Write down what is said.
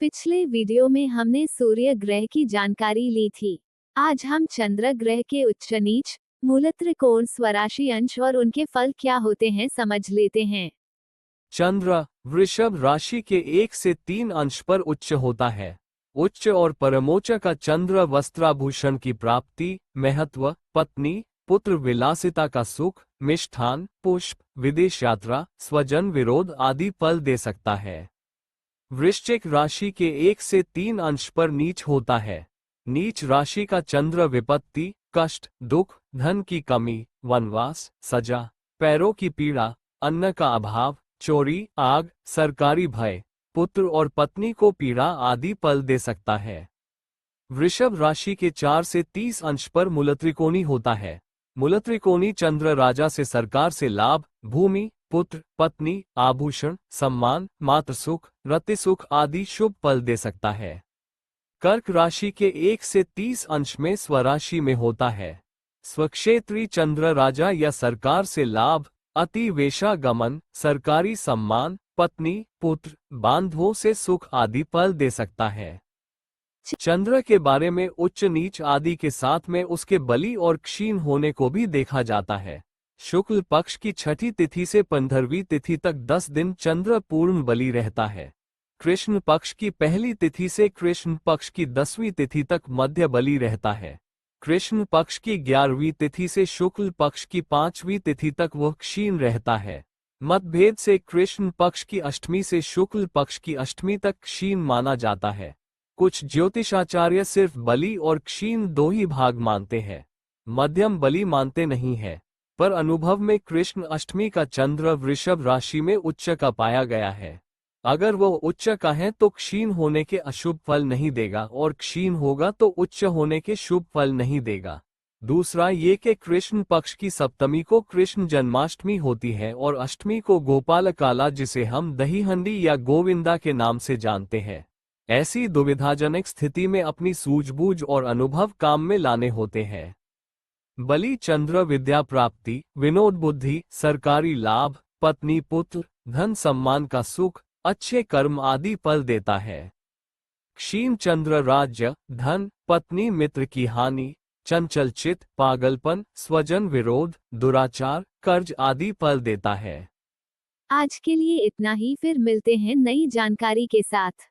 पिछले वीडियो में हमने सूर्य ग्रह की जानकारी ली थी। आज हम चंद्र ग्रह के उच्च नीच, मूल त्रिकोण, स्वराशि अंश और उनके फल क्या होते हैं समझ लेते हैं। चंद्र वृषभ राशि के 1 से 3 अंश पर उच्च होता है। उच्च और परमोच्च का चंद्र वस्त्राभूषण की प्राप्ति, महत्व, पत्नी, पुत्र, विलासिता का सुख, मिष्ठान, पुष्प, विदेश यात्रा, स्वजन विरोध आदि फल दे सकता है। वृश्चिक राशि के 1 से 3 अंश पर नीच होता है। नीच राशि का चंद्र विपत्ति, कष्ट, दुख, धन की कमी, वनवास, सजा, पैरों की पीड़ा, अन्न का अभाव, चोरी, आग, सरकारी भय, पुत्र और पत्नी को पीड़ा आदि फल दे सकता है। वृषभ राशि के 4 से 30 अंश पर मूलत्रिकोणी होता है। मूलत्रिकोणी चंद्र राजा से सरकार से लाभ, भूमि, पुत्र, पत्नी, आभूषण, सम्मान, मातृसुख, रतिसुख आदि शुभ फल दे सकता है। कर्क राशि के 1 से 30 अंश में स्वराशि में होता है। स्वक्षेत्री चंद्र राजा या सरकार से लाभ, अति वेशागमन, सरकारी सम्मान, पत्नी, पुत्र, बांधवों से सुख आदि फल दे सकता है। चंद्र के बारे में उच्च नीच आदि के साथ में उसके बलि और क्षीण होने को भी देखा जाता है। शुक्ल पक्ष की 6ठी तिथि से 15वीं तिथि तक 10 दिन चंद्र पूर्ण बलि रहता है। कृष्ण पक्ष की पहली तिथि से कृष्ण पक्ष की 10वीं तिथि तक मध्य बलि रहता है। कृष्ण पक्ष की 11वीं तिथि से शुक्ल पक्ष की 5वीं तिथि तक वह क्षीण रहता है। मतभेद से कृष्ण पक्ष की अष्टमी से शुक्ल पक्ष की अष्टमी तक क्षीण माना जाता है। कुछ ज्योतिषाचार्य सिर्फ बलि और क्षीण 2 ही भाग मानते हैं, मध्यम बलि मानते नहीं है। पर अनुभव में कृष्ण अष्टमी का चंद्र वृषभ राशि में उच्च का पाया गया है। अगर वह उच्च का है तो क्षीण होने के अशुभ फल नहीं देगा और क्षीण होगा तो उच्च होने के शुभ फल नहीं देगा। दूसरा ये कि कृष्ण पक्ष की सप्तमी को कृष्ण जन्माष्टमी होती है और अष्टमी को गोपालकाला, जिसे हम दही हंडी या गोविंदा के नाम से जानते हैं। ऐसी दुविधाजनक स्थिति में अपनी सूझबूझ और अनुभव काम में लाने होते हैं। बलि चंद्र विद्या प्राप्ति, विनोद बुद्धि, सरकारी लाभ, पत्नी पुत्र, धन सम्मान का सुख, अच्छे कर्म आदि फल देता है। क्षीण चंद्र राज्य, धन, पत्नी मित्र की हानि, चंचल चित्त, पागलपन, स्वजन विरोध, दुराचार, कर्ज आदि फल देता है। आज के लिए इतना ही, फिर मिलते हैं नई जानकारी के साथ।